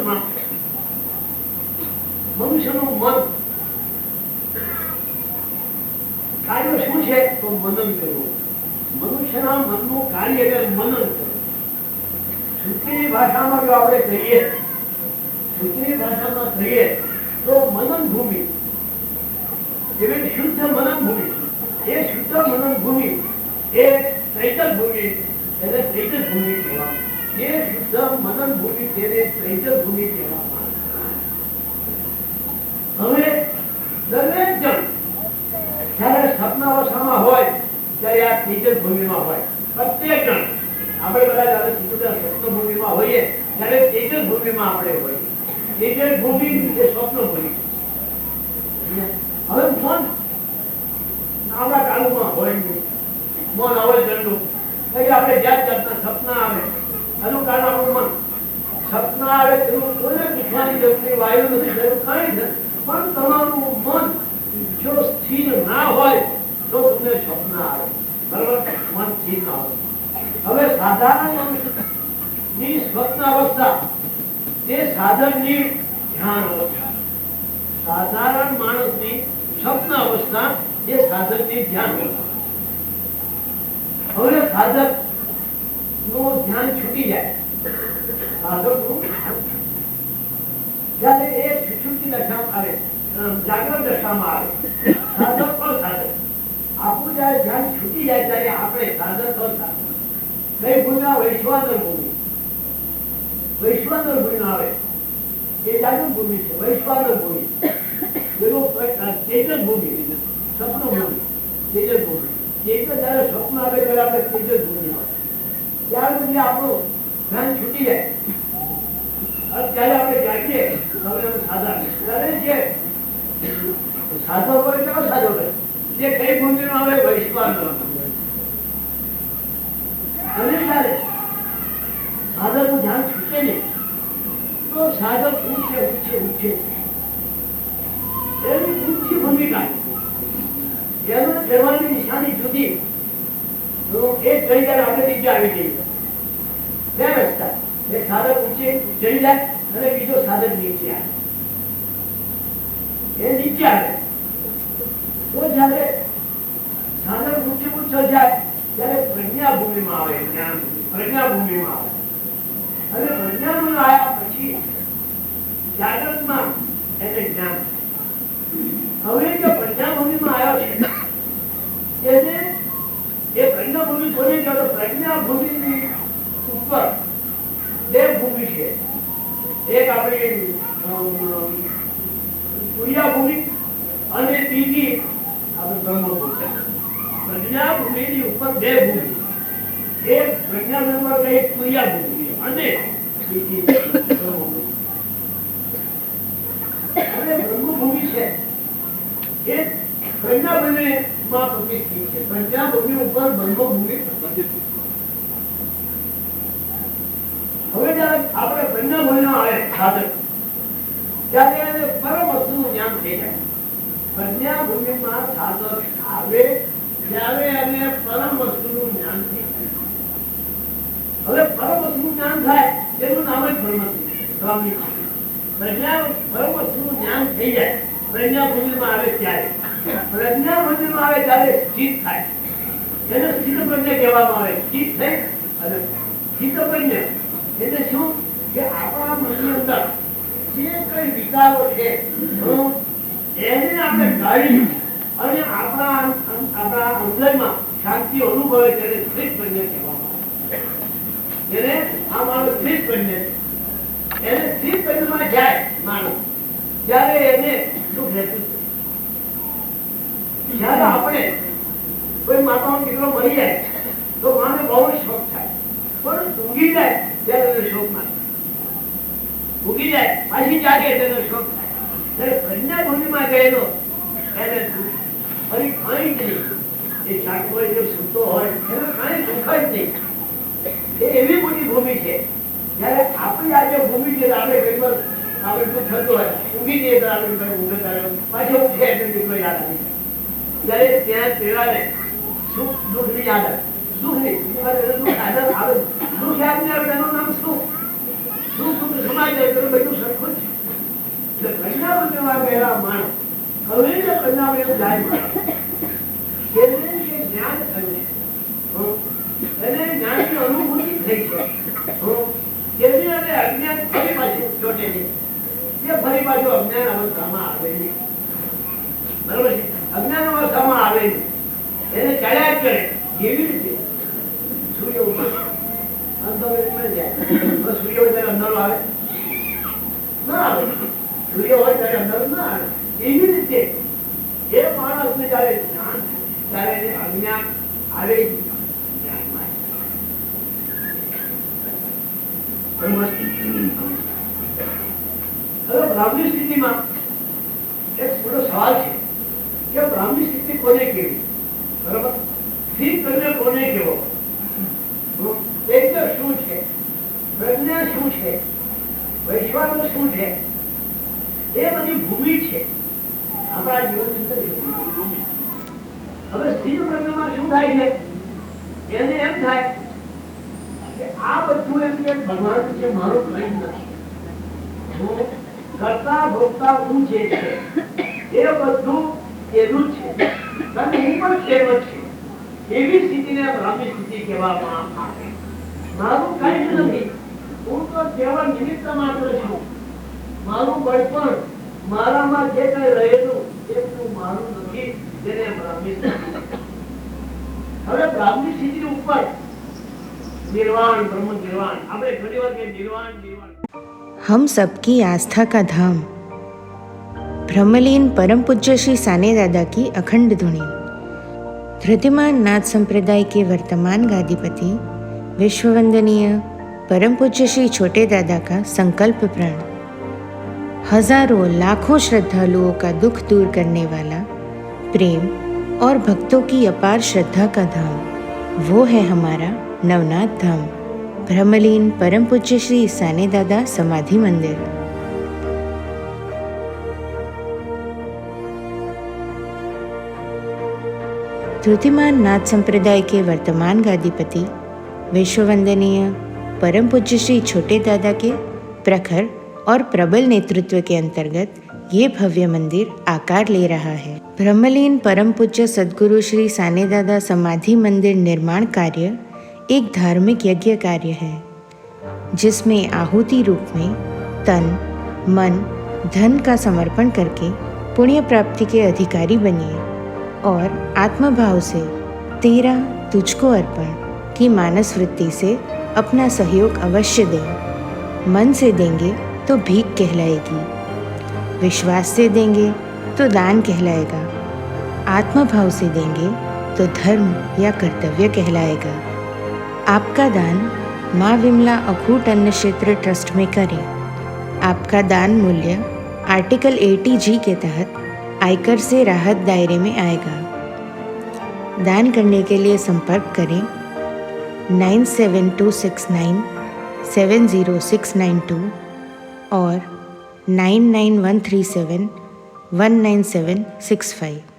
જગતમાં મનુષ્યનું મન કાર્ય શું છે? તો મનન કરવું. મનુષ્યના મનનું કાર્ય એટલે મનન કરવું. શુદ્ધની ભાષામાં જો આપણે કહીએ, શુદ્ધની ભાષામાં કહીએ તો મનન ભૂમિ, એવી શુદ્ધ મનન ભૂમિ. એ શુદ્ધ મનન ભૂમિ એ ચૈતન ભૂમિ, એને ચૈતન ભૂમિ કહેવામાં. એ શુદ્ધ મનન ભૂમિ તેને ચૈતન ભૂમિ કહેવામાં. હવે દરેક જણ જયારે સપનાવસ્થામાં હોય ત્યારે આ ચૈતન ભૂમિમાં હોય. પ્રત્યેક જણ આપણે બધા જયારે સ્વપ્ન ભૂમિમાં હોઈએ ત્યારે ચૈતન ભૂમિમાં આપણે હોઈએ. ચૈતન ભૂમિ એ સ્વપ્ન ભૂમિ. હવે મન આપણા કાળમાં હોય નહીં. મન આવે જણનું આપણે જાત જાતના સપના આવે એનું કારણ આપણું મન. સપના આવે તેનું કોઈને પૂછવાની જરૂર નહીં, વાયુ નથી, જરૂર કાંઈ નથી. પણ તમારું મન જો સ્થિર ના હોય તો તમને સપના આવે. બરાબર? મન સ્થિર ના હોય. હવે સાધારણ ની સ્વપ્ન અવસ્થા તે સાધનની ધ્યાન અવસ્થા. સાધારણ માણસની સ્વપ્ન અવસ્થા એ સાધનની ધ્યાન અવસ્થા. હવે સાધક નું ધ્યાન છૂટી જાય. સાધકનું જયારે એ સુષુપ્તિ દશામાં આવે, જાગ્રત દશામાં આવે, સાધક પણ સાધક. આપણું જયારે ધ્યાન છૂટી જાય ત્યારે આપણે સાધક પણ સાધક. કઈ ભૂમિ? વૈશ્વાનર ભૂમિ. વૈશ્વાનર ભૂમિ આવે એ જાગૃત ભૂમિ છે. વૈશ્વાનર ભૂમિ પેલું ચેતન ભૂમિ, સ્વપ્ન ભૂમિ, ચેતન ભૂમિ. ચેતન જયારે સ્વપ્ન આવે ત્યારે આપણે ચેતન ભૂમિ આવે. ત્યાર પછી આપણું ધ્યાન છૂટી જાય. ત્યારે આપણે જાગીએ સાધક. ત્યારે જે સાધક હોય કેવો સાધક હોય? જે કઈ ભૂમિમાં આવે? વૈશ્વાનર. અને ત્યારે સાધક નું ધ્યાન છૂટે નહીં તો સાધક ઉઠે ઉઠે ઉઠે. એની ઊંચી ભૂમિકા, એનો કહેવાની નિશાની જુદી. એક ચડી જાય આપણે નીચે આવી જઈએ. બે રસ્તા, એક સાધક ઊંચે ચડી જાય અને બીજો સાધક નીચે આવે. એ નીચે આવે તો જયારે સાધક ઊંચે ઊંચો જાય ત્યારે પ્રજ્ઞા ભૂમિમાં આવે. જ્ઞાન પ્રજ્ઞા ભૂમિમાં આવે. અને પ્રજ્ઞા ભૂમિ આવ્યા પછી જાગૃતમાં એને જ્ઞાન. હવે જે પ્રજ્ઞા ભૂમિમાં આવ્યો છે એને એ પ્રજ્ઞા ભૂમિ કોને કહેવાય? પ્રજ્ઞા ભૂમિની ઉપર બે ભૂમિ છે. એક આપણી ક્રિયા ભૂમિ અને બીજી આપણે બ્રહ્મ ભૂમિ. પ્રજ્ઞા ભૂમિની ઉપર બે ભૂમિ. એક પ્રજ્ઞા ભૂમિ પર એક ક્રિયા ભૂમિ અને બીજી બ્રહ્મ ભૂમિ. અને બ્રહ્મ ભૂમિ છે એ પ્રજ્ઞા ભૂમિ માં પ્રતિષ્ઠિત છે. પ્રજ્ઞા ભૂમિ ઉપર બ્રહ્મ ભૂમિ પ્રતિષ્ઠિત. હવે જયારે આપણે પ્રજ્ઞા ભૂમિમાં આવે સાધક ત્યારે એને પરમ વસ્તુનું જ્ઞાન થઈ જાય. પ્રજ્ઞા ભૂમિમાં સાધક આવે ત્યારે એને પરમ વસ્તુનું જ્ઞાન થઈ જાય. હવે પરમ વસ્તુનું જ્ઞાન થાય તેનું નામ જ બ્રહ્મ છે. પ્રજ્ઞા પરમ વસ્તુનું જ્ઞાન થઈ જાય પ્રજ્ઞા ભૂમિમાં આવે ત્યારે. પ્રજ્ઞા ભૂમિમાં આવે ત્યારે સ્થિત થાય. એને સ્થિત પ્રજ્ઞા કહેવામાં આવે. સ્થિત થઈ અને સ્થિત પ્રજ્ઞા એટલે શું કે આપણા મનની અંદર જે કઈ વિચારો છે એને આપણે કાઢી અને આપણા અંદરમાં શાંતિ અનુભવે ત્યારે સ્થિત પ્રજ્ઞા કહેવામાં આવે. જેને આ મારો સ્થિત પ્રજ્ઞા છે. એને સ્થિત પ્રજ્ઞામાં જાય માણસ ત્યારે એને શું રહેતું. જયારે આપણે કોઈ માતાનો દીકરો મરી જાય તો માને બહુ શોખ થાય, પણ ઊંઘી જાય ત્યારે એને શોખ ના થાય. ઊંઘી જાય પાછી જાગે તેનો શોખ થાય. ત્યારે પ્રજ્ઞા ભૂમિમાં ગયેલો એને ફરી કઈ જ નહીં. એ જાગતો હોય કે સૂતો હોય એને કઈ સુખ જ નહીં. એ એવી મોટી ભૂમિ છે. જયારે આપણી આજે ભૂમિ છે આપણે કઈ પર આપણે શું થતું હોય ઊંઘી જઈએ તો આપણે ઊંઘે કર્યો પાછી ઉઠે એટલે દીકરો યાદ આવી જાય. ત્યારે ત્યાં પેલાને સુખ દુઃખ ની યાદ આવે. સુખ નહીં દુઃખ આવે. દુઃખ યાદ નહીં આવે એનું નામ સુખ. સુખ સુખ સમાય જાય તો બધું જાણવા ગયેલા માણસ હવે જે કન્યા એવું જાય માણસ એને જે જ્ઞાન થયું છે એને જ્ઞાનની અનુભૂતિ થઈ છે જેની અને અજ્ઞાન ફરી પાછું ચોટે છે એ ફરી પાછું અજ્ઞાન અવસ્થામાં આવે નહીં. બરોબર છે? અજ્ઞાન અવસ્થામાં આવે નહીં, એને ચાલ્યા જ કરે. કેવી રીતે? સૂર્ય ઉપર સૂર્ય હોય ત્યારે અંધારો આવે ના આવે, સૂર્ય હોય ત્યારે અંધારો ના આવે. એવી રીતે એ માણસને જયારે જ્ઞાન ત્યારે એને અજ્ઞાન આવે જ જ્ઞાનમાં. હવે બ્રાહ્મણી સ્થિતિમાં એક મોટો સવાલ છે કે બ્રાહ્મણી સ્થિતિ કોને કેવી? બરોબર, સ્થિત કરીને કોને કેવો? એક શું છે, પ્રજ્ઞા શું છે, વૈશ્વાનર શું છે, એ બધી ભૂમિ છે આપણા જીવનની અંદર. હવે સ્થિર પ્રજ્ઞામાં શું થાય છે? એને એમ થાય કે આ બધું એમ કે ભગવાન છે, મારું કઈ નથી, હું કરતા ભોગતા હું જે છે એ બધું એનું જ છે અને હું પણ તેમ જ છે. એવી સ્થિતિને બ્રાહ્મણી સ્થિતિ કહેવામાં આવે. મારું કઈ જ નથી, હું તો કેવળ નિમિત્ત માત્ર છું. મારું બળપણ, મારામાં જે કઈ રહેલું એ મારું નથી, જેને બ્રાહ્મણી સ્થિતિ. હવે બ્રાહ્મણી સ્થિતિ ઉપર निर्वाण, ब्रह्म निर्वाण, આપણે ઘણી વાર કે निर्वाण निर्वाण. हम सबकी आस्था का धाम ब्रह्मलीन परम पूज्य श्री साने दादा की अखंड धुनी. धृतिमान नाथ संप्रदाय के वर्तमान गादीपति विश्ववंदनीय परम पूज्य श्री छोटे दादा का संकल्प प्रण. हजारों लाखों श्रद्धालुओं का दुख दूर करने वाला, प्रेम और भक्तों की अपार श्रद्धा का धाम, वो है हमारा नवनाथ धाम, ब्रह्मलीन परम पूज्य श्री साने दादा समाधि मंदिर. धृतिमान नाथ संप्रदाय के वर्तमान गादीपति विश्ववंदनीय परम पूज्य श्री छोटे दादा के प्रखर और प्रबल नेतृत्व के अंतर्गत ये भव्य मंदिर आकार ले रहा है. ब्रह्मलीन परम पूज्य सद्गुरु श्री साने दादा समाधि मंदिर निर्माण कार्य एक धार्मिक यज्ञ कार्य है, जिसमें आहुति रूप में तन, मन, धन का समर्पण करके पुण्य प्राप्ति के अधिकारी बनिए और आत्मभाव से तेरा तुझको अर्पण की मानस वृत्ति से अपना सहयोग अवश्य दें. मन से देंगे तो भीख कहलाएगी, विश्वास से देंगे तो दान कहलाएगा, आत्मभाव से देंगे तो धर्म या कर्तव्य कहलाएगा. आपका दान माँ विमला अखूट अन्न क्षेत्र ट्रस्ट में करें. आपका दान मूल्य आर्टिकल 80G के तहत आयकर से राहत दायरे में आएगा. दान करने के लिए संपर्क करें 9726970692 और 99137199765.